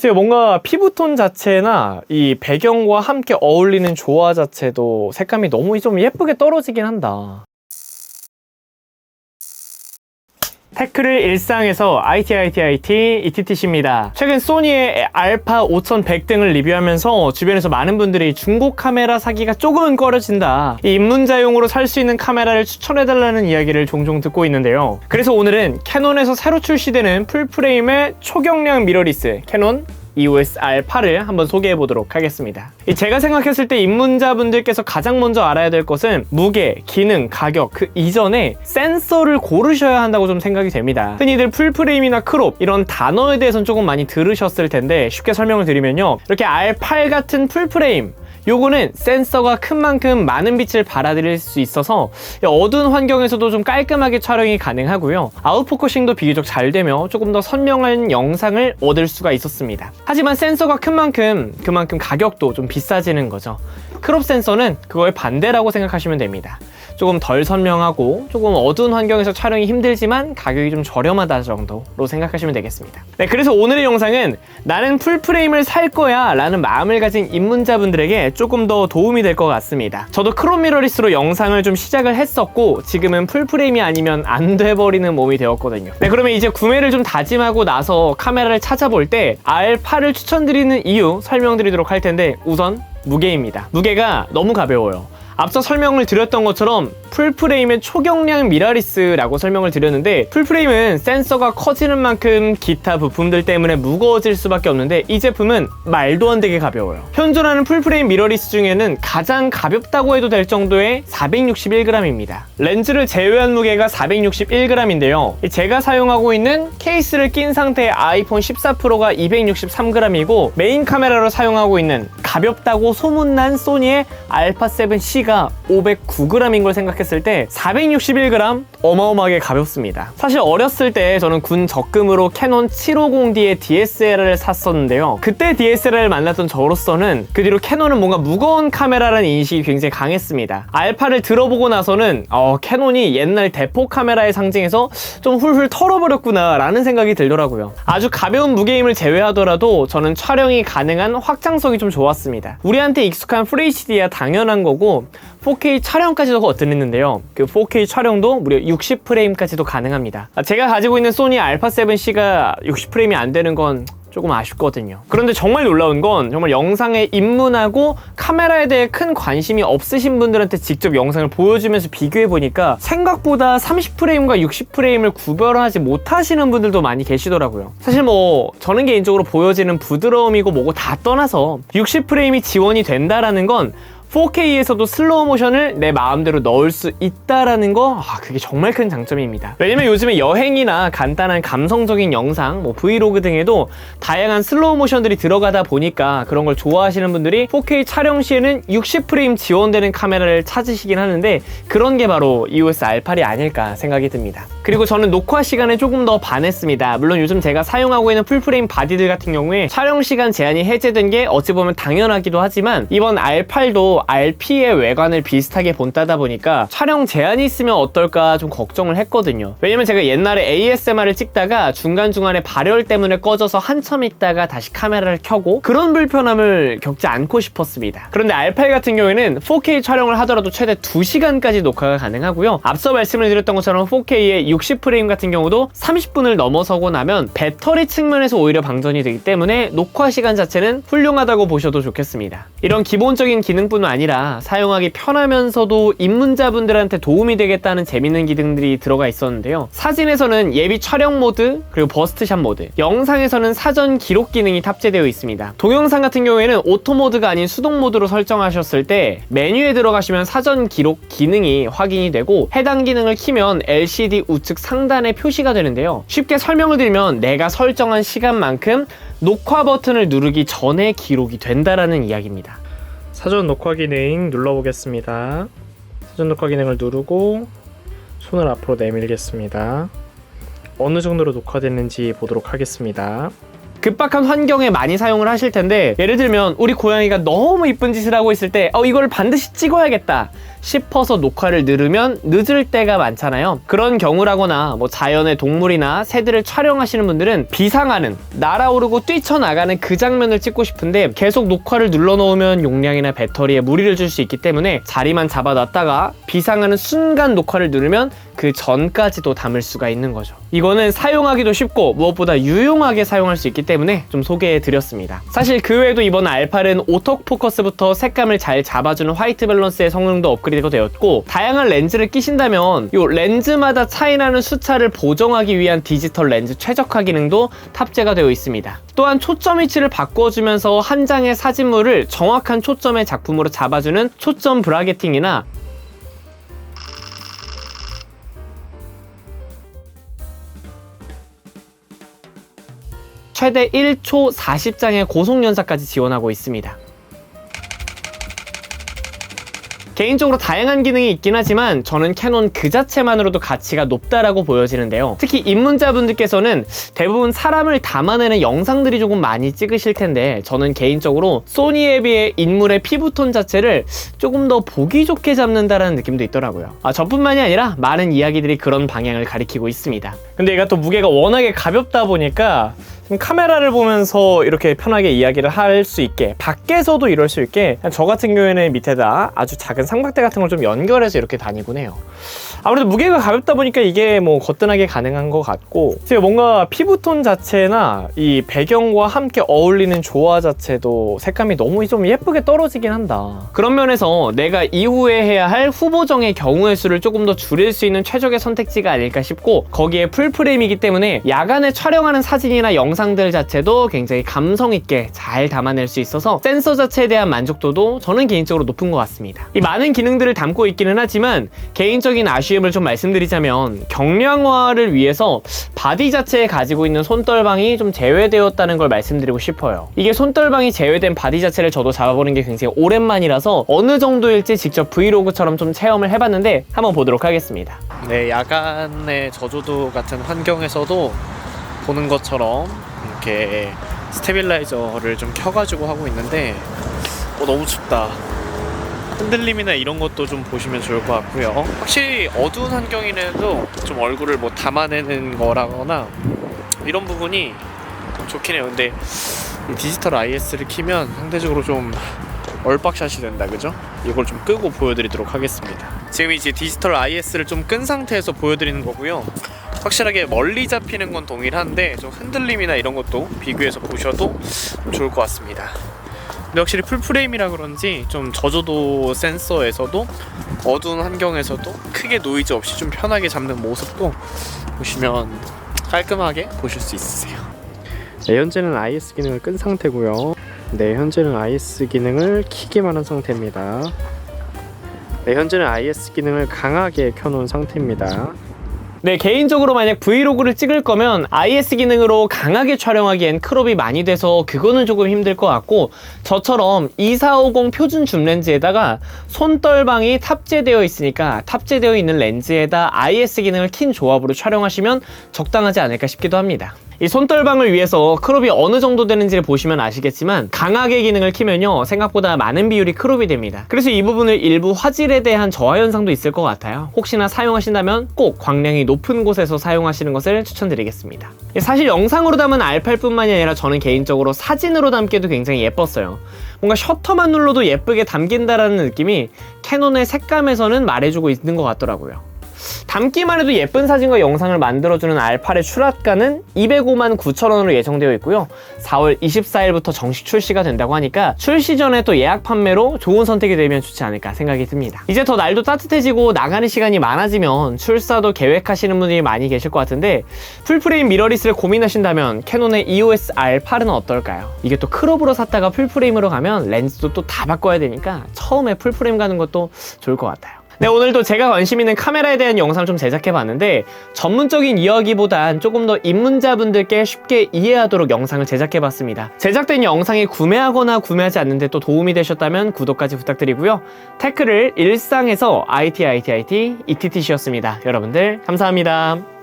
글쎄요, 뭔가 피부톤 자체나 이 배경과 함께 어울리는 조화 자체도 색감이 너무 좀 예쁘게 떨어지긴 한다. 테크를 일상에서 IT 이티티씨입니다. 최근 소니의 알파 5100 등을 리뷰하면서 주변에서 많은 분들이 중고 카메라 사기가 조금은 꺼려진다, 이 입문자용으로 살 수 있는 카메라를 추천해달라는 이야기를 종종 듣고 있는데요. 그래서 오늘은 캐논에서 새로 출시되는 풀프레임의 초경량 미러리스 캐논 EOS R8을 한번 소개해 보도록 하겠습니다. 제가 생각했을 때 입문자분들께서 가장 먼저 알아야 될 것은 무게, 기능, 가격, 그 이전에 센서를 고르셔야 한다고 좀 생각이 됩니다. 흔히들 풀프레임이나 크롭 이런 단어에 대해서는 조금 많이 들으셨을 텐데, 쉽게 설명을 드리면요, 이렇게 R8 같은 풀프레임, 요거는 센서가 큰 만큼 많은 빛을 받아들일 수 있어서 어두운 환경에서도 좀 깔끔하게 촬영이 가능하고요, 아웃포커싱도 비교적 잘 되며 조금 더 선명한 영상을 얻을 수가 있었습니다. 하지만 센서가 큰 만큼 그만큼 가격도 좀 비싸지는 거죠. 크롭 센서는 그거의 반대라고 생각하시면 됩니다. 조금 덜 선명하고 조금 어두운 환경에서 촬영이 힘들지만 가격이 좀 저렴하다 정도로 생각하시면 되겠습니다. 네, 그래서 오늘의 영상은 나는 풀프레임을 살 거야 라는 마음을 가진 입문자분들에게 조금 더 도움이 될 것 같습니다. 저도 크롭 미러리스로 영상을 좀 시작을 했었고, 지금은 풀프레임이 아니면 안 돼버리는 몸이 되었거든요. 네, 그러면 이제 구매를 좀 다짐하고 나서 카메라를 찾아볼 때 R8을 추천드리는 이유 설명드리도록 할 텐데, 우선 무게입니다. 무게가 너무 가벼워요. 앞서 설명을 드렸던 것처럼 풀프레임의 초경량 미러리스라고 설명을 드렸는데, 풀프레임은 센서가 커지는 만큼 기타 부품들 때문에 무거워질 수밖에 없는데, 이 제품은 말도 안 되게 가벼워요. 현존하는 풀프레임 미러리스 중에는 가장 가볍다고 해도 될 정도의 461g입니다. 렌즈를 제외한 무게가 461g인데요. 제가 사용하고 있는 케이스를 낀 상태의 아이폰 14 프로가 263g이고, 메인 카메라로 사용하고 있는 가볍다고 소문난 소니의 알파7C가 509g인 걸 생각했을 때 461g 어마어마하게 가볍습니다. 사실 어렸을 때 저는 군 적금으로 캐논 750D의 DSLR을 샀었는데요. 그때 DSLR을 만났던 저로서는 그 뒤로 캐논은 뭔가 무거운 카메라라는 인식이 굉장히 강했습니다. 알파를 들어보고 나서는 캐논이 옛날 대포 카메라의 상징에서 좀 훌훌 털어버렸구나 라는 생각이 들더라고요. 아주 가벼운 무게임을 제외하더라도 저는 촬영이 가능한 확장성이 좀 좋았습니다. 우리한테 익숙한 FHD야 당연한 거고, 4K 촬영까지도 거뜬했는데요. 그 4K 촬영도 무려 60프레임까지도 가능합니다. 제가 가지고 있는 소니 알파7C가 60프레임이 안 되는 건 조금 아쉽거든요. 그런데 정말 놀라운 건, 정말 영상에 입문하고 카메라에 대해 큰 관심이 없으신 분들한테 직접 영상을 보여주면서 비교해보니까 생각보다 30프레임과 60프레임을 구별하지 못하시는 분들도 많이 계시더라고요. 사실 저는 개인적으로 보여지는 부드러움이고 뭐고 다 떠나서 60프레임이 지원이 된다라는 건 4K에서도 슬로우 모션을 내 마음대로 넣을 수 있다라는 거, 그게 정말 큰 장점입니다. 왜냐면 요즘에 여행이나 간단한 감성적인 영상, 브이로그 등에도 다양한 슬로우 모션들이 들어가다 보니까 그런 걸 좋아하시는 분들이 4K 촬영 시에는 60프레임 지원되는 카메라를 찾으시긴 하는데, 그런 게 바로 EOS R8이 아닐까 생각이 듭니다. 그리고 저는 녹화 시간에 조금 더 반했습니다. 물론 요즘 제가 사용하고 있는 풀프레임 바디들 같은 경우에 촬영 시간 제한이 해제된 게 어찌 보면 당연하기도 하지만, 이번 R8도 RP의 외관을 비슷하게 본따다 보니까 촬영 제한이 있으면 어떨까 좀 걱정을 했거든요. 왜냐면 제가 옛날에 ASMR을 찍다가 중간중간에 발열 때문에 꺼져서 한참 있다가 다시 카메라를 켜고 그런 불편함을 겪지 않고 싶었습니다. 그런데 R8 같은 경우에는 4K 촬영을 하더라도 최대 2시간까지 녹화가 가능하고요. 앞서 말씀을 드렸던 것처럼 4K의 60프레임 같은 경우도 30분을 넘어서고 나면 배터리 측면에서 오히려 방전이 되기 때문에 녹화 시간 자체는 훌륭하다고 보셔도 좋겠습니다. 이런 기본적인 기능뿐만 아니라 사용하기 편하면서도 입문자분들한테 도움이 되겠다는 재밌는 기능들이 들어가 있었는데요. 사진에서는 예비 촬영 모드, 그리고 버스트샷 모드, 영상에서는 사전 기록 기능이 탑재되어 있습니다. 동영상 같은 경우에는 오토 모드가 아닌 수동 모드로 설정하셨을 때 메뉴에 들어가시면 사전 기록 기능이 확인이 되고, 해당 기능을 키면 LCD 우측 상단에 표시가 되는데요. 쉽게 설명을 드리면 내가 설정한 시간만큼 녹화 버튼을 누르기 전에 기록이 된다라는 이야기입니다. 사전 녹화 기능 눌러보겠습니다. 사전 녹화 기능을 누르고 손을 앞으로 내밀겠습니다. 어느 정도로 녹화됐는지 보도록 하겠습니다. 급박한 환경에 많이 사용을 하실 텐데, 예를 들면 우리 고양이가 너무 이쁜 짓을 하고 있을 때 이걸 반드시 찍어야겠다 싶어서 녹화를 누르면 늦을 때가 많잖아요. 그런 경우라거나 뭐 자연의 동물이나 새들을 촬영하시는 분들은 비상하는, 날아오르고 뛰쳐나가는 그 장면을 찍고 싶은데 계속 녹화를 눌러놓으면 용량이나 배터리에 무리를 줄 수 있기 때문에 자리만 잡아놨다가 비상하는 순간 녹화를 누르면 그 전까지도 담을 수가 있는 거죠. 이거는 사용하기도 쉽고 무엇보다 유용하게 사용할 수 있기 때문에 좀 소개해드렸습니다. 사실 그 외에도 이번 알팔은 오토포커스부터 색감을 잘 잡아주는 화이트 밸런스의 성능도 업그레이드가 되었고, 다양한 렌즈를 끼신다면 이 렌즈마다 차이나는 수차를 보정하기 위한 디지털 렌즈 최적화 기능도 탑재가 되어 있습니다. 또한 초점 위치를 바꿔주면서 한 장의 사진물을 정확한 초점의 작품으로 잡아주는 초점 브라게팅이나 최대 1초 40장의 고속 연사까지 지원하고 있습니다. 개인적으로 다양한 기능이 있긴 하지만 저는 캐논 그 자체만으로도 가치가 높다라고 보여지는데요. 특히 입문자분들께서는 대부분 사람을 담아내는 영상들이 조금 많이 찍으실 텐데, 저는 개인적으로 소니에 비해 인물의 피부톤 자체를 조금 더 보기 좋게 잡는다라는 느낌도 있더라고요. 저뿐만이 아니라 많은 이야기들이 그런 방향을 가리키고 있습니다. 근데 얘가 또 무게가 워낙에 가볍다 보니까 카메라를 보면서 이렇게 편하게 이야기를 할 수 있게, 밖에서도 이럴 수 있게, 저 같은 경우에는 밑에다 아주 작은 상박대 같은 걸 좀 연결해서 이렇게 다니곤 해요. 아무래도 무게가 가볍다 보니까 이게 뭐 거뜬하게 가능한 것 같고, 제가 뭔가 피부톤 자체나 이 배경과 함께 어울리는 조화 자체도 색감이 너무 좀 예쁘게 떨어지긴 한다. 그런 면에서 내가 이후에 해야 할 후보정의 경우의 수를 조금 더 줄일 수 있는 최적의 선택지가 아닐까 싶고, 거기에 풀프레임이기 때문에 야간에 촬영하는 사진이나 영상들 자체도 굉장히 감성 있게 잘 담아낼 수 있어서 센서 자체에 대한 만족도도 저는 개인적으로 높은 것 같습니다. 이 많은 기능들을 담고 있기는 하지만 개인적인 아쉬움을 좀 말씀드리자면, 경량화를 위해서 바디 자체에 가지고 있는 손떨방이 좀 제외되었다는 걸 말씀드리고 싶어요. 이게 손떨방이 제외된 바디 자체를 저도 잡아보는 게 굉장히 오랜만이라서 어느 정도일지 직접 브이로그처럼 좀 체험을 해봤는데 한번 보도록 하겠습니다. 네, 야간의 저조도 같은 환경에서도 보는 것처럼 이렇게 스테빌라이저를 좀 켜가지고 하고 있는데 너무 춥다. 흔들림이나 이런 것도 좀 보시면 좋을 것 같고요. 확실히 어두운 환경이라도 좀 얼굴을 뭐 담아내는 거라거나 이런 부분이 좋긴 해요. 근데 이 디지털 IS를 키면 상대적으로 좀 얼박샷이 된다, 그죠? 이걸 좀 끄고 보여드리도록 하겠습니다. 지금 이제 디지털 IS를 좀 끈 상태에서 보여드리는 거고요. 확실하게 멀리 잡히는 건 동일한데 좀 흔들림이나 이런 것도 비교해서 보셔도 좋을 것 같습니다. 근데 확실히 풀프레임이라 그런지 좀 저조도 센서에서도 어두운 환경에서도 크게 노이즈 없이 좀 편하게 잡는 모습도 보시면 깔끔하게 보실 수 있으세요. 네, 현재는 IS 기능을 끈 상태고요. 네, 현재는 IS 기능을 키기만 한 상태입니다. 네, 현재는 IS 기능을 강하게 켜놓은 상태입니다. 네, 개인적으로 만약 브이로그를 찍을 거면 IS 기능으로 강하게 촬영하기엔 크롭이 많이 돼서 그거는 조금 힘들 것 같고, 저처럼 2450 표준 줌 렌즈에다가 손떨방이 탑재되어 있으니까 탑재되어 있는 렌즈에다 IS 기능을 킨 조합으로 촬영하시면 적당하지 않을까 싶기도 합니다. 이 손떨방을 위해서 크롭이 어느 정도 되는지를 보시면 아시겠지만, 강하게 기능을 키면요 생각보다 많은 비율이 크롭이 됩니다. 그래서 이 부분을 일부 화질에 대한 저하 현상도 있을 것 같아요. 혹시나 사용하신다면 꼭 광량이 높은 곳에서 사용하시는 것을 추천드리겠습니다. 사실 영상으로 담은 R8뿐만이 아니라 저는 개인적으로 사진으로 담기도 굉장히 예뻤어요. 뭔가 셔터만 눌러도 예쁘게 담긴다라는 느낌이 캐논의 색감에서는 말해주고 있는 것 같더라고요. 담기만 해도 예쁜 사진과 영상을 만들어주는 R8의 출하가는 205만 9천원으로 예정되어 있고요. 4월 24일부터 정식 출시가 된다고 하니까 출시 전에 또 예약 판매로 좋은 선택이 되면 좋지 않을까 생각이 듭니다. 이제 더 날도 따뜻해지고 나가는 시간이 많아지면 출사도 계획하시는 분들이 많이 계실 것 같은데, 풀프레임 미러리스를 고민하신다면 캐논의 EOS R8은 어떨까요? 이게 또 크롭으로 샀다가 풀프레임으로 가면 렌즈도 또 다 바꿔야 되니까 처음에 풀프레임 가는 것도 좋을 것 같아요. 네, 오늘도 제가 관심 있는 카메라에 대한 영상을 좀 제작해봤는데, 전문적인 이야기보단 조금 더 입문자분들께 쉽게 이해하도록 영상을 제작해봤습니다. 제작된 영상이 구매하거나 구매하지 않는데 또 도움이 되셨다면 구독까지 부탁드리고요. 테크를 일상에서 IT, ETTC였습니다. 여러분들 감사합니다.